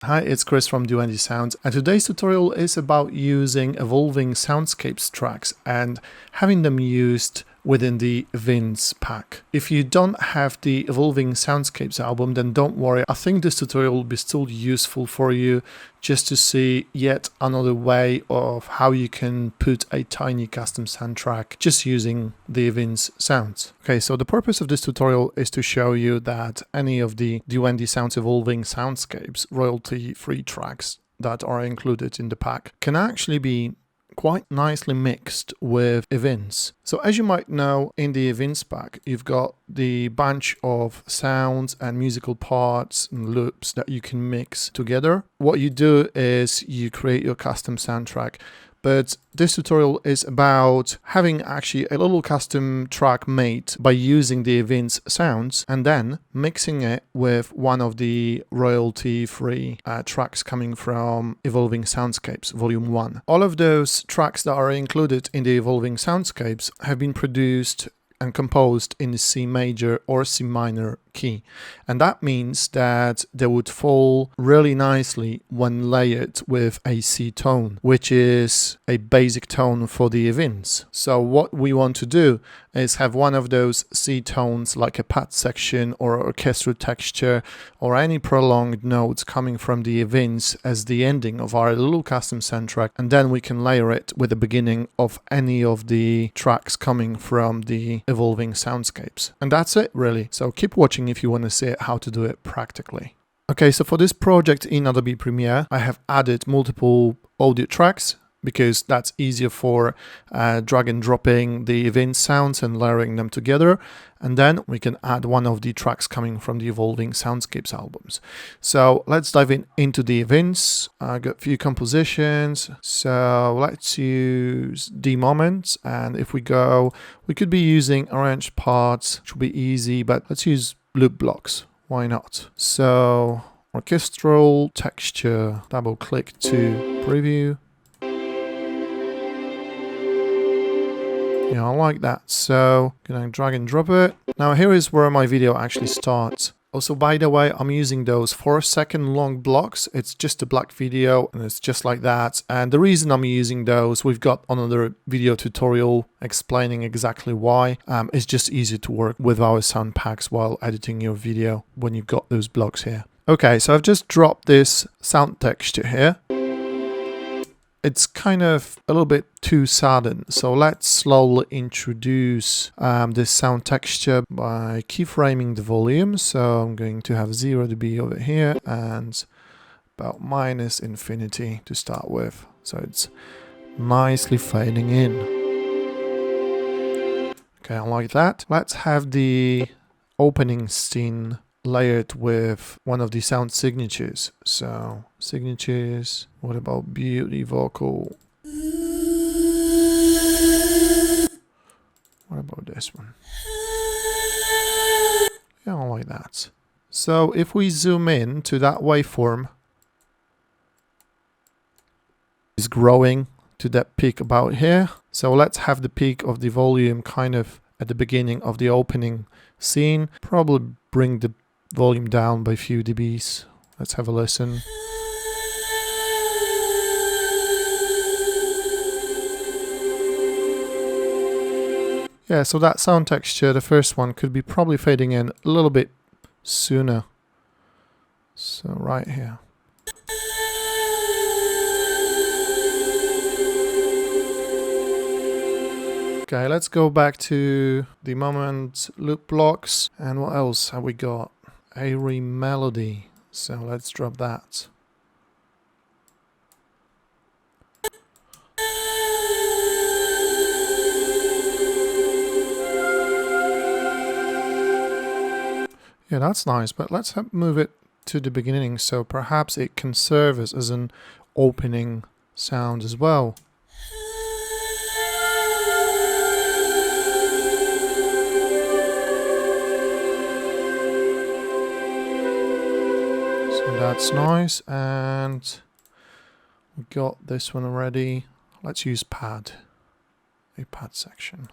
Hi, it's Chris from Do Sounds, and today's tutorial is about using evolving Soundscapes tracks and having them used within the Evince pack. If you don't have the Evolving Soundscapes album, then don't worry. I think this tutorial will be still useful for you just to see yet another way of how you can put a tiny custom soundtrack just using the Evince sounds. Okay, so the purpose of this tutorial is to show you that any of the Do Sounds Evolving Soundscapes royalty-free tracks that are included in the pack can actually be quite nicely mixed with Evince. So as you might know, in the Evince pack, you've got the bunch of sounds and musical parts and loops that you can mix together. What you do is you create your custom soundtrack. But this tutorial is about having actually a little custom track made by using the Evince sounds and then mixing it with one of the royalty-free tracks coming from Evolving Soundscapes Volume 1. All of those tracks that are included in the Evolving Soundscapes have been produced and composed in the C major or C minor key. And that means that they would fall really nicely when layered with a C tone, which is a basic tone for the Evince. So what we want to do is have one of those C tones like a pad section or orchestral texture or any prolonged notes coming from the Evince as the ending of our little custom soundtrack, and then we can layer it with the beginning of any of the tracks coming from the Evolving Soundscapes. And that's it really. So keep watching if you want to see how to do it practically. Okay, so for this project in Adobe Premiere, I have added multiple audio tracks because that's easier for drag and dropping the Evince sounds and layering them together. And then we can add one of the tracks coming from the Evolving Soundscapes albums. So let's dive into the Evince. I got a few compositions. So let's use the moments. And if we go, we could be using arranged parts, which will be easy, but let's use loop blocks. Why not? So orchestral texture, double click to preview. Yeah, I like that. So I'm gonna drag and drop it. Now here is where my video actually starts. Also, by the way, I'm using those 4-second long blocks. It's just a black video and it's just like that. And the reason I'm using those, we've got another video tutorial explaining exactly why. It's just easier to work with our sound packs while editing your video when you've got those blocks here. Okay, so I've just dropped this sound texture here. It's kind of a little bit too sudden, so let's slowly introduce this sound texture by keyframing the volume. So I'm going to have 0 dB over here and about -infinity to start with. So it's nicely fading in. Okay, I like that. Let's have the opening scene layered with one of the sound signatures. So signatures, what about beauty vocal? What about this one? Yeah, I like that. So if we zoom in to that waveform, it's growing to that peak about here. So let's have the peak of the volume kind of at the beginning of the opening scene. Probably bring the volume down by a few dBs. Let's have a listen. Yeah, so that sound texture, the first one, could be probably fading in a little bit sooner. So right here. Okay, let's go back to the moment loop blocks. And what else have we got? A melody. So let's drop that. Yeah, that's nice, but let's move it to the beginning so perhaps it can serve as an opening sound as well. That's nice, and we got this one already. Let's use a pad section.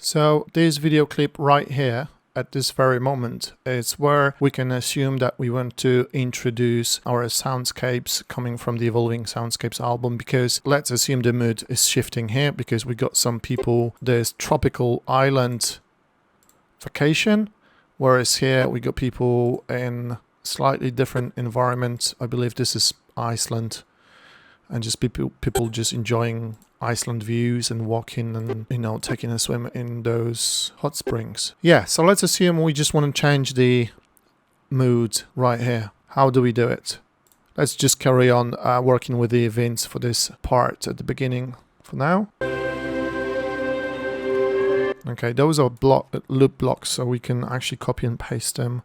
So this video clip right here at this very moment is where we can assume that we want to introduce our soundscapes coming from the Evolving Soundscapes album, because let's assume the mood is shifting here because we got some people, there's tropical island vacation, whereas here we got people in slightly different environment. I believe this is Iceland, and just people just enjoying Iceland views and walking and, you know, taking a swim in those hot springs. Yeah, so let's assume we just want to change the mood right here. How do we do it? Let's just carry on working with the Evince for this part at the beginning for now. Okay, those are loop blocks, so we can actually copy and paste them.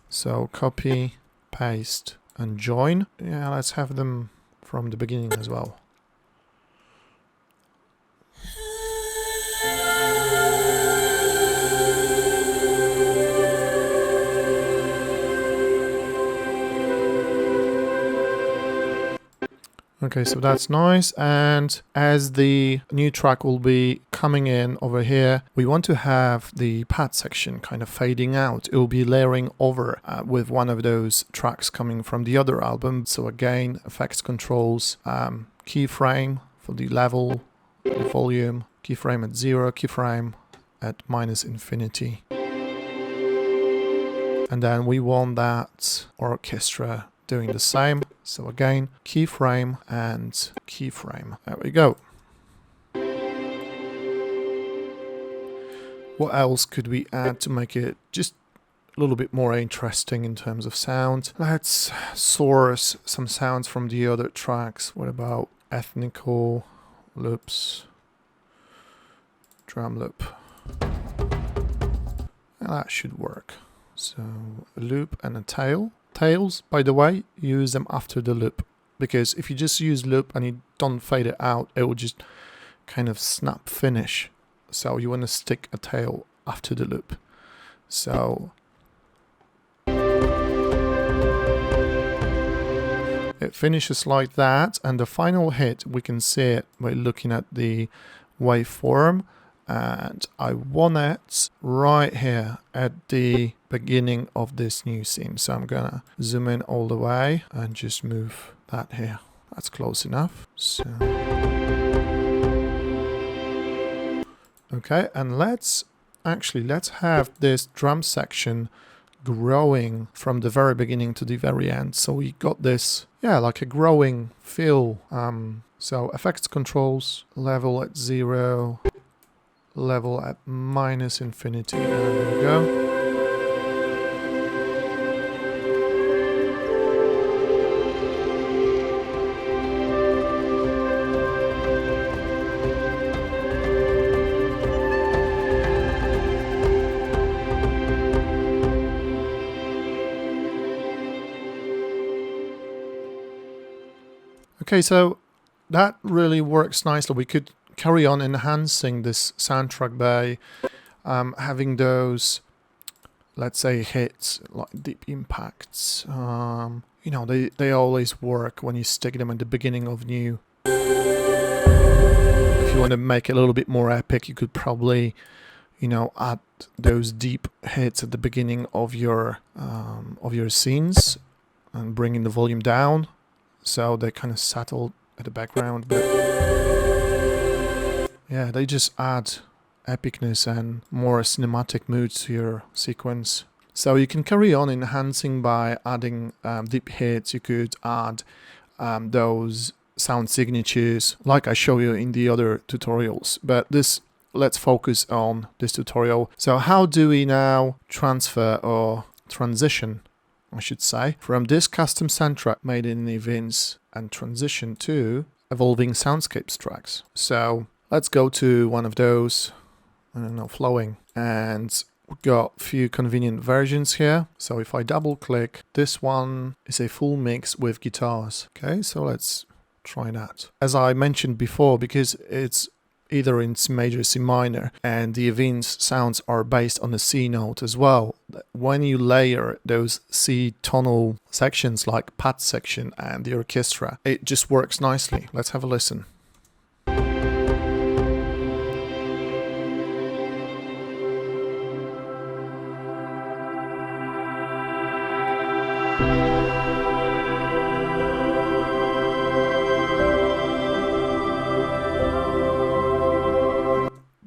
So copy, paste, and join. Yeah, let's have them from the beginning as well. Okay, so that's nice, and as the new track will be coming in over here, we want to have the pad section kind of fading out. It will be layering over with one of those tracks coming from the other album. So again, effects controls, keyframe for the level, the volume, keyframe at 0, keyframe at -infinity. And then we want that orchestra doing the same. So again, keyframe and keyframe. There we go. What else could we add to make it just a little bit more interesting in terms of sound? Let's source some sounds from the other tracks. What about ethnical loops, drum loop? That should work. So a loop and a tail. Tails, by the way, use them after the loop, because if you just use loop and you don't fade it out, it will just kind of snap finish. So you want to stick a tail after the loop. So it finishes like that, and the final hit, we can see it by looking at the waveform, and I want it right here at the beginning of this new scene. So I'm gonna zoom in all the way and just move that here. That's close enough. So okay, and let's have this drum section growing from the very beginning to the very end. So we got this, yeah, like a growing feel. So effects controls, level at 0, level at -infinity. There we go. Okay, so that really works nicely. We could carry on enhancing this soundtrack by having those, let's say, hits like deep impacts. You know, they always work when you stick them at the beginning of new. If you want to make it a little bit more epic, you could probably, you know, add those deep hits at the beginning of your scenes and bringing the volume down, so they kind of settle at the background. But yeah, they just add epicness and more cinematic mood to your sequence. So you can carry on enhancing by adding deep hits. You could add those sound signatures like I show you in the other tutorials. But let's focus on this tutorial. So how do we now transfer or transition, I should say, from this custom soundtrack made in Evince and transition to Evolving Soundscapes tracks? So let's go to one of those, I don't know, flowing, and we've got a few convenient versions here. So if I double click, this one is a full mix with guitars. Okay, so let's try that. As I mentioned before, because it's either in C major, C minor, and the Evince sounds are based on the C note as well. When you layer those C tonal sections like pad section and the orchestra, it just works nicely. Let's have a listen.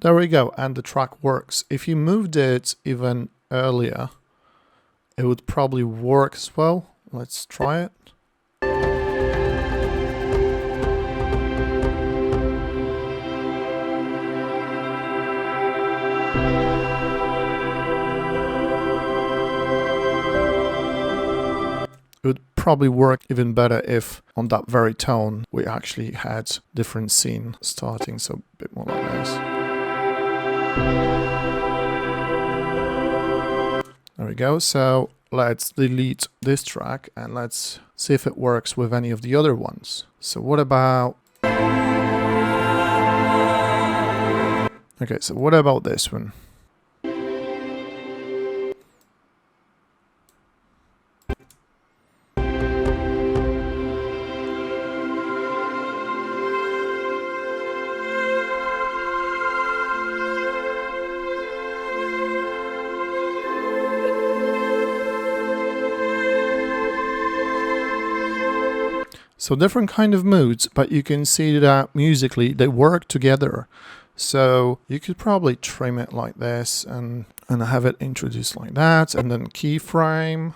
There we go, and the track works. If you moved it even earlier, it would probably work as well. Let's try it. It would probably work even better if on that very tone we actually had different scene starting, so a bit more like this. There we go. So let's delete this track and let's see if it works with any of the other ones. So what about... Okay, so what about this one? So different kind of moods, but you can see that musically they work together. So you could probably trim it like this and have it introduced like that, and then keyframe.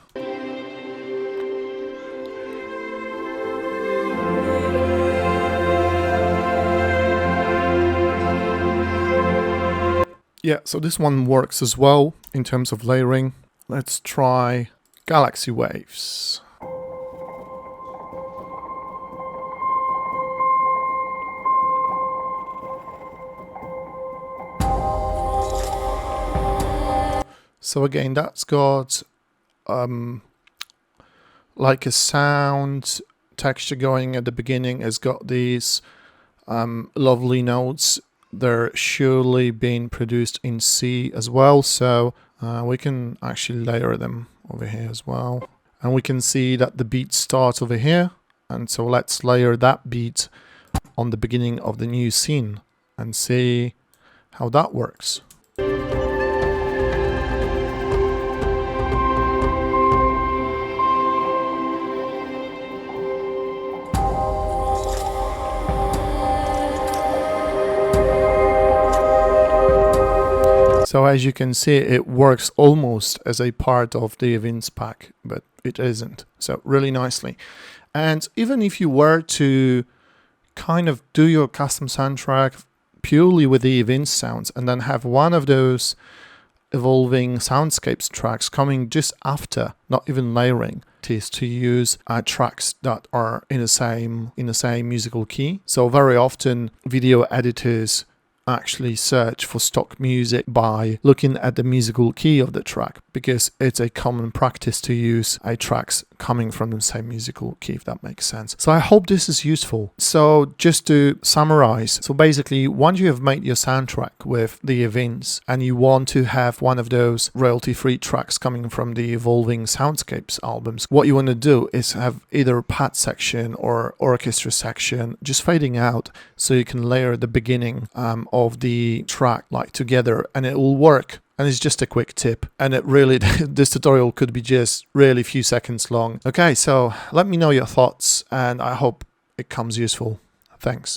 Yeah, so this one works as well in terms of layering. Let's try Galaxy Waves. So again, that's got like a sound texture going at the beginning. It's got these lovely notes. They're surely being produced in C as well, so we can actually layer them over here as well. And we can see that the beat starts over here, and so let's layer that beat on the beginning of the new scene and see how that works. So as you can see, it works almost as a part of the Evince pack, but it isn't. So really nicely. And even if you were to kind of do your custom soundtrack purely with the Evince sounds and then have one of those evolving Soundscapes tracks coming just after, not even layering, it is to use tracks that are in the same musical key. So very often video editors actually search for stock music by looking at the musical key of the track, because it's a common practice to use tracks coming from the same musical key, if that makes sense. So I hope this is useful. So just to summarize, so basically once you have made your soundtrack with the Evince and you want to have one of those royalty-free tracks coming from the evolving Soundscapes albums, what you want to do is have either a pad section or orchestra section just fading out, so you can layer the beginning of the track like together, and it will work. And it's just a quick tip, and it really, this tutorial could be just really few seconds long. Okay, so let me know your thoughts, and I hope it comes useful. Thanks.